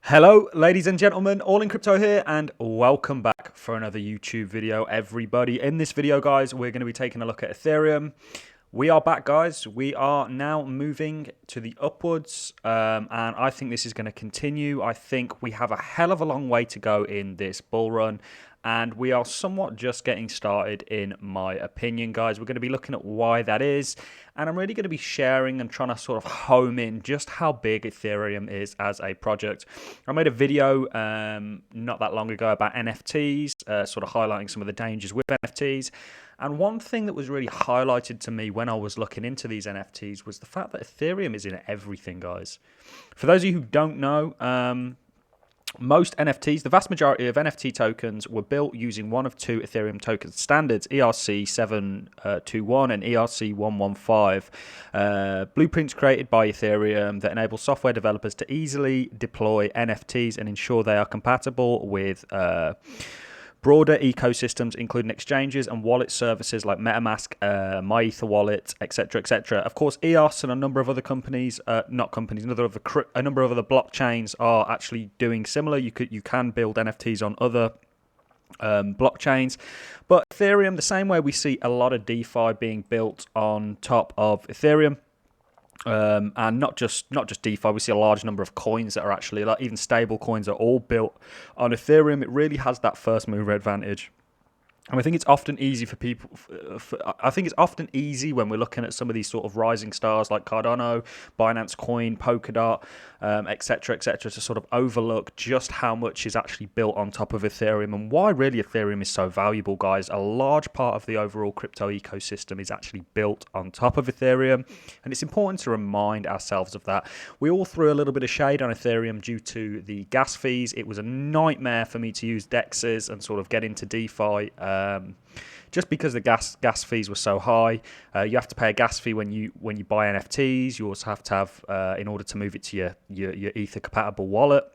Hello, ladies and gentlemen, all in crypto here, and welcome back for another YouTube video, everybody. In this video, guys, we're going to be taking a look at Ethereum. We are back, guys. We are now moving to the upwards, and I think this is going to continue. I think we have a hell of a long way to go in this bull run, and we are somewhat just getting started, in my opinion, guys. We're going to be looking at why that is, and I'm really going to be sharing and trying to sort of home in just how big Ethereum is as a project. I made a video not that long ago about NFTs, sort of highlighting some of the dangers with NFTs. And one thing that was really highlighted to me when I was looking into these NFTs was the fact that Ethereum is in everything, guys. For those of you who don't know, most NFTs, the vast majority of NFT tokens were built using one of two Ethereum token standards, ERC-721 and ERC-115. Blueprints created by Ethereum that enable software developers to easily deploy NFTs and ensure they are compatible with broader ecosystems, including exchanges and wallet services like MetaMask, MyEtherWallet, etc., etc. Of course, EOS and a number of other companies, a number of other blockchains are actually doing similar. You can build NFTs on other blockchains, but Ethereum, the same way we see a lot of DeFi being built on top of Ethereum. And not just DeFi, we see a large number of coins that are actually, like even stable coins, are all built on Ethereum. It really has that first mover advantage. And I think it's often easy for people. I think it's often easy when we're looking at some of these sort of rising stars like Cardano, Binance Coin, Polkadot, etc., etc., to sort of overlook just how much is actually built on top of Ethereum and why really Ethereum is so valuable, guys. A large part of the overall crypto ecosystem is actually built on top of Ethereum, and it's important to remind ourselves of that. We all threw a little bit of shade on Ethereum due to the gas fees. It was a nightmare for me to use DEXs and sort of get into DeFi. Just because the gas fees were so high. You have to pay a gas fee when you buy NFTs. You also have to have in order to move it to your Ether compatible wallet.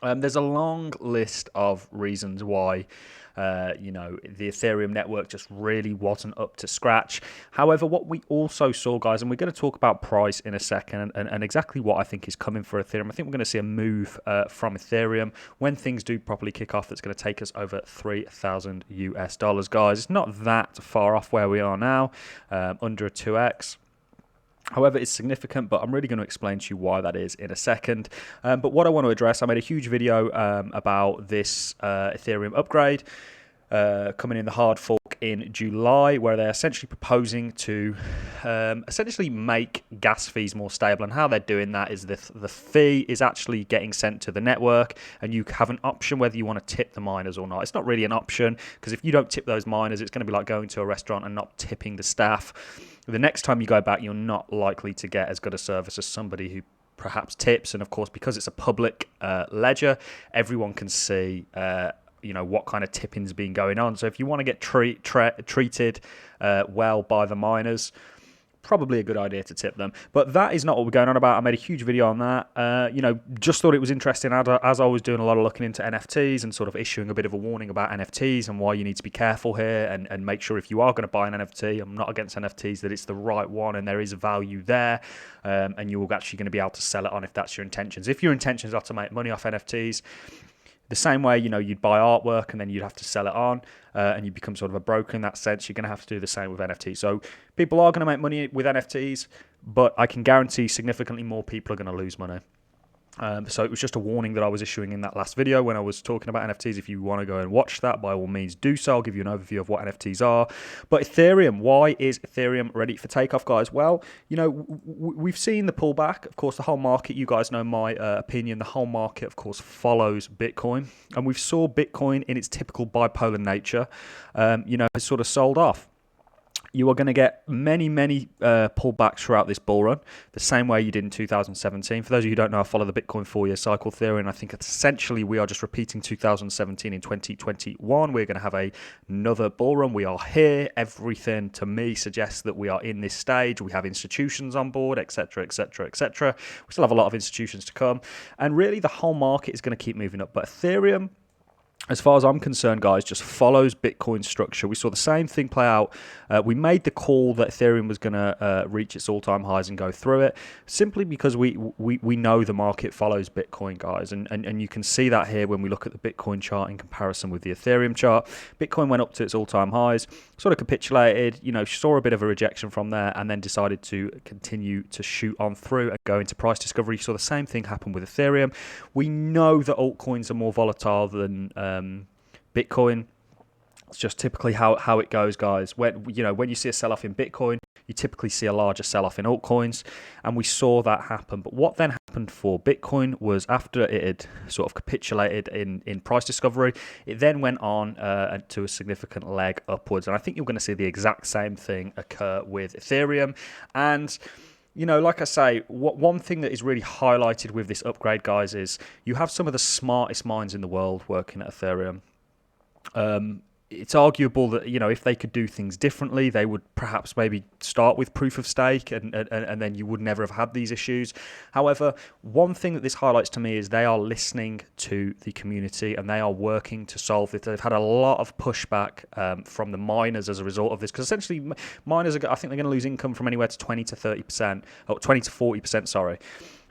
There's a long list of reasons why the Ethereum network just really wasn't up to scratch. However, what we also saw, guys, and we're going to talk about price in a second and exactly what I think is coming for Ethereum. I think we're going to see a move from Ethereum when things do properly kick off. That's going to take us over $3,000 US, guys. It's not that far off where we are now, under a 2x. However, it's significant, but I'm really going to explain to you why that is in a second. But what I want to address, I made a huge video about this Ethereum upgrade coming in the hard fork in July, where they're essentially proposing to essentially make gas fees more stable. And how they're doing that is the fee is actually getting sent to the network, and you have an option whether you want to tip the miners or not. It's not really an option, because if you don't tip those miners, it's going to be like going to a restaurant and not tipping the staff. The next time you go back, you're not likely to get as good a service as somebody who perhaps tips. And of course, because it's a public ledger, everyone can see what kind of tipping's been going on. So if you want to get treated well by the miners, probably a good idea to tip them. But that is not what we're going on about. I made a huge video on that. Just thought it was interesting as I was doing a lot of looking into NFTs and sort of issuing a bit of a warning about NFTs and why you need to be careful here and make sure if you are going to buy an NFT, I'm not against NFTs, that it's the right one and there is value there, and you're actually going to be able to sell it on if that's your intentions. If your intentions are to make money off NFTs, the same way, you'd buy artwork and then you'd have to sell it on and you become sort of a broker in that sense, you're going to have to do the same with NFTs. So people are going to make money with NFTs, but I can guarantee significantly more people are going to lose money. So it was just a warning that I was issuing in that last video when I was talking about NFTs. If you want to go and watch that, by all means do so. I'll give you an overview of what NFTs are. But Ethereum, why is Ethereum ready for takeoff, guys? Well, we've seen the pullback. Of course, the whole market, you guys know my opinion, the whole market, of course, follows Bitcoin. And we saw Bitcoin in its typical bipolar nature, has sort of sold off. You are going to get many pullbacks throughout this bull run, the same way you did in 2017. For those of you who don't know, I follow the Bitcoin 4-year cycle theory, and I think essentially we are just repeating 2017 in 2021. We're going to have another bull run. We are here. Everything to me suggests that we are in this stage. We have institutions on board, etc., etc., etc. We still have a lot of institutions to come, and really the whole market is going to keep moving up. But Ethereum, as far as I'm concerned, guys, just follows Bitcoin's structure. We saw the same thing play out. We made the call that Ethereum was going to reach its all-time highs and go through it, simply because we know the market follows Bitcoin, guys. And you can see that here when we look at the Bitcoin chart in comparison with the Ethereum chart. Bitcoin went up to its all-time highs, sort of capitulated, saw a bit of a rejection from there, and then decided to continue to shoot on through and go into price discovery. You saw the same thing happen with Ethereum. We know that altcoins are more volatile than Bitcoin. It's just typically how it goes, guys. When you see a sell-off in Bitcoin, you typically see a larger sell-off in altcoins, and we saw that happen. But what then happened for Bitcoin was, after it had sort of capitulated in price discovery, it then went on to a significant leg upwards. And I think you're going to see the exact same thing occur with Ethereum. And like I say, one thing that is really highlighted with this upgrade, guys, is you have some of the smartest minds in the world working at Ethereum. It's arguable that, if they could do things differently, they would perhaps maybe start with proof of stake, and then you would never have had these issues. However, one thing that this highlights to me is they are listening to the community and they are working to solve it. They've had a lot of pushback from the miners as a result of this, because essentially miners I think they're going to lose income from anywhere to 20 to 30%, or 20 to 40%, sorry.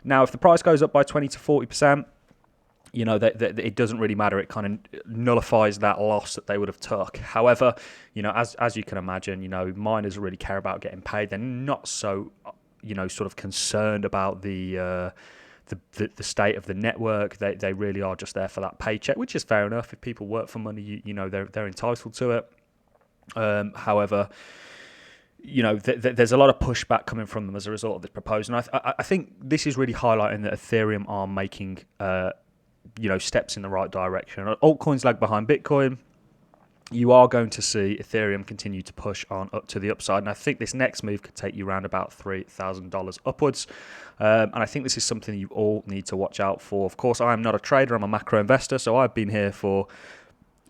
Now, if the price goes up by 20 to 40%, it doesn't really matter. It kind of nullifies that loss that they would have took. However, as you can imagine, miners really care about getting paid. They're not so, sort of concerned about the state of the network. They really are just there for that paycheck, which is fair enough. If people work for money, they're entitled to it. However, there's a lot of pushback coming from them as a result of this proposal. And I think this is really highlighting that Ethereum are making steps in the right direction. Altcoins lag behind Bitcoin. You are going to see Ethereum continue to push on up to the upside, and I think this next move could take you around about $3,000 upwards. And I think this is something you all need to watch out for. Of course, I am not a trader; I'm a macro investor, so I've been here for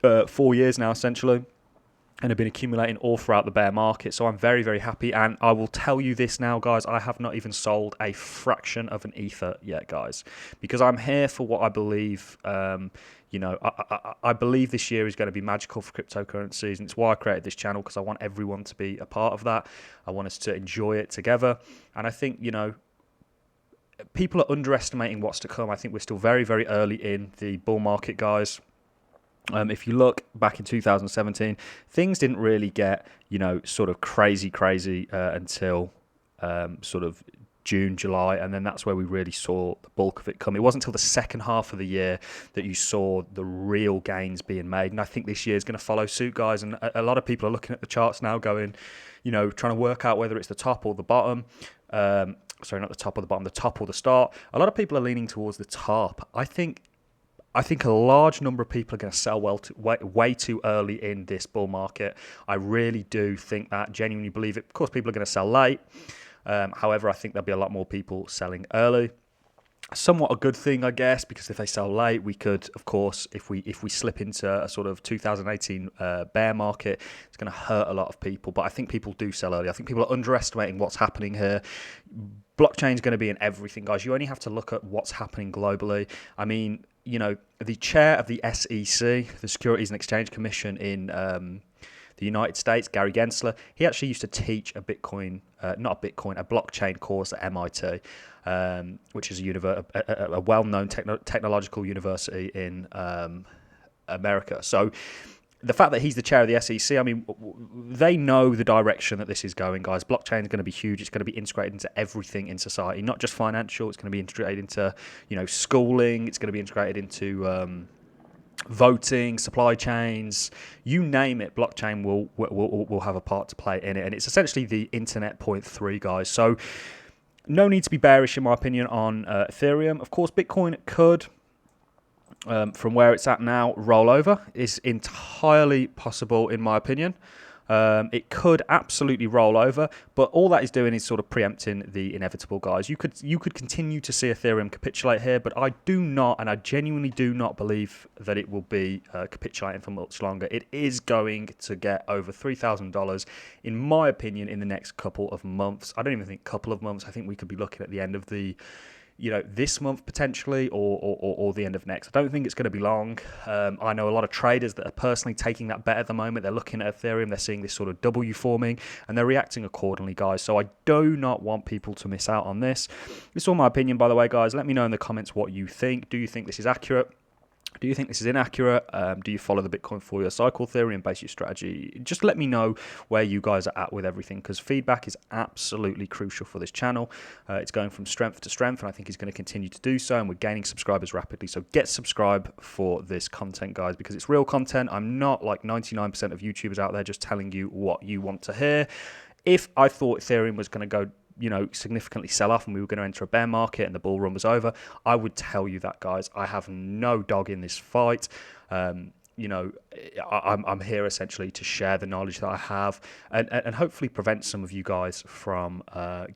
4 years now, essentially, and have been accumulating all throughout the bear market. So I'm very, very happy. And I will tell you this now, guys, I have not even sold a fraction of an ether yet, guys, because I'm here for what I believe. I believe this year is going to be magical for cryptocurrencies, and it's why I created this channel, because I want everyone to be a part of that. I want us to enjoy it together. And I think, people are underestimating what's to come. I think we're still very, very early in the bull market, guys. If you look back in 2017, things didn't really get, sort of crazy until sort of June, July, and then that's where we really saw the bulk of it come. It wasn't until the second half of the year that you saw the real gains being made, and I think this year is going to follow suit, guys. And a lot of people are looking at the charts now going, trying to work out whether it's the top or the bottom. Sorry, not the top or the bottom, the top or the start. A lot of people are leaning towards the top. I think a large number of people are going to sell way too early in this bull market. I really do think that, genuinely believe it. Of course, people are going to sell late. However, I think there'll be a lot more people selling early. Somewhat a good thing, I guess, because if they sell late, we could, of course, if we slip into a sort of 2018 bear market, it's going to hurt a lot of people. But I think people do sell early. I think people are underestimating what's happening here. Blockchain is going to be in everything, guys. You only have to look at what's happening globally. I mean, the chair of the SEC, the Securities and Exchange Commission in the United States, Gary Gensler, he actually used to teach a blockchain course at MIT, which is a well-known technological university in America. So the fact that he's the chair of the SEC, I mean, they know the direction that this is going, guys. Blockchain is going to be huge. It's going to be integrated into everything in society, not just financial. It's going to be integrated into, schooling. It's going to be integrated into voting, supply chains, you name it. Blockchain will have a part to play in it, and it's essentially the Internet 0.3, guys. So no need to be bearish, in my opinion, on Ethereum. Of course, Bitcoin could, from where it's at now, roll over. Is entirely possible, in my opinion. It could absolutely roll over, but all that is doing is sort of preempting the inevitable, guys. You could continue to see Ethereum capitulate here, but I do not, and I genuinely do not believe that it will be capitulating for much longer. It is going to get over $3,000, in my opinion, in the next couple of months. I don't even think couple of months. I think we could be looking at the end of the this month potentially, or the end of next. I don't think it's going to be long. I know a lot of traders that are personally taking that bet at the moment. They're looking at Ethereum, they're seeing this sort of W forming, and they're reacting accordingly, guys. So I do not want people to miss out on this. It's all my opinion, by the way, guys. Let me know in the comments what you think. Do you think this is accurate? Do you think this is inaccurate? Do you follow the Bitcoin for your cycle theory and base your strategy? Just let me know where you guys are at with everything, because feedback is absolutely crucial for this channel. It's going from strength to strength, and I think it's going to continue to do so, and we're gaining subscribers rapidly. So get subscribed for this content, guys, because it's real content. I'm not like 99% of YouTubers out there just telling you what you want to hear. If I thought Ethereum was going to go significantly sell off and we were going to enter a bear market and the bull run was over, I would tell you that, guys. I have no dog in this fight. I'm here essentially to share the knowledge that I have and hopefully prevent some of you guys from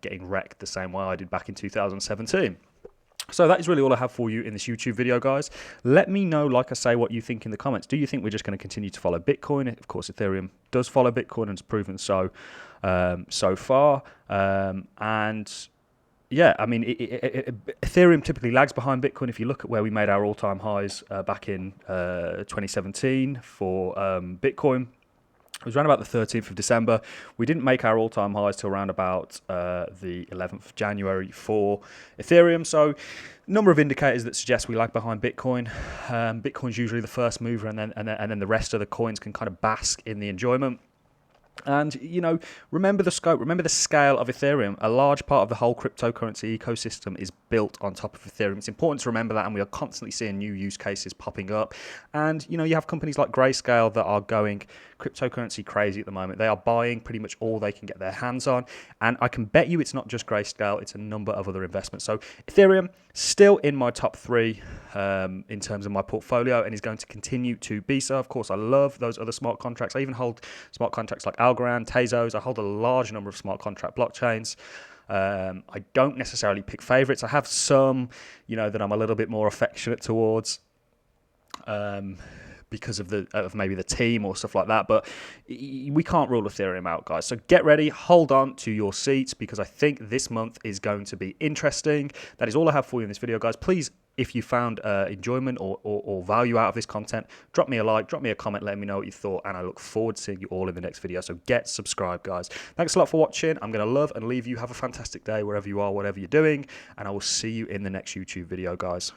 getting wrecked the same way I did back in 2017. So that is really all I have for you in this YouTube video, guys. Let me know, like I say, what you think in the comments. Do you think we're just going to continue to follow Bitcoin? Of course, Ethereum does follow Bitcoin and it's proven so so far. And yeah, I mean, Ethereum typically lags behind Bitcoin. If you look at where we made our all-time highs back in 2017 for Bitcoin, it was around about the 13th of December. We didn't make our all-time highs till around about the 11th of January for Ethereum. So, a number of indicators that suggest we lag behind Bitcoin. Bitcoin's usually the first mover, and then the rest of the coins can kind of bask in the enjoyment. And, remember the scope, remember the scale of Ethereum. A large part of the whole cryptocurrency ecosystem is built on top of Ethereum. It's important to remember that, and we are constantly seeing new use cases popping up. And, you have companies like Grayscale that are going cryptocurrency crazy at the moment. They are buying pretty much all they can get their hands on. And I can bet you it's not just Grayscale, it's a number of other investments. So Ethereum, still in my top 3 in terms of my portfolio, and is going to continue to be so. Of course, I love those other smart contracts. I even hold smart contracts like Algorand, Tezos. I hold a large number of smart contract blockchains. I don't necessarily pick favorites. I have some, that I'm a little bit more affectionate towards because of maybe the team or stuff like that. But we can't rule Ethereum out, guys. So get ready. Hold on to your seats, because I think this month is going to be interesting. That is all I have for you in this video, guys. Please, if you found enjoyment or value out of this content, drop me a like, drop me a comment, let me know what you thought, and I look forward to seeing you all in the next video. So get subscribed, guys. Thanks a lot for watching. I'm going to love and leave you. Have a fantastic day wherever you are, whatever you're doing, and I will see you in the next YouTube video, guys.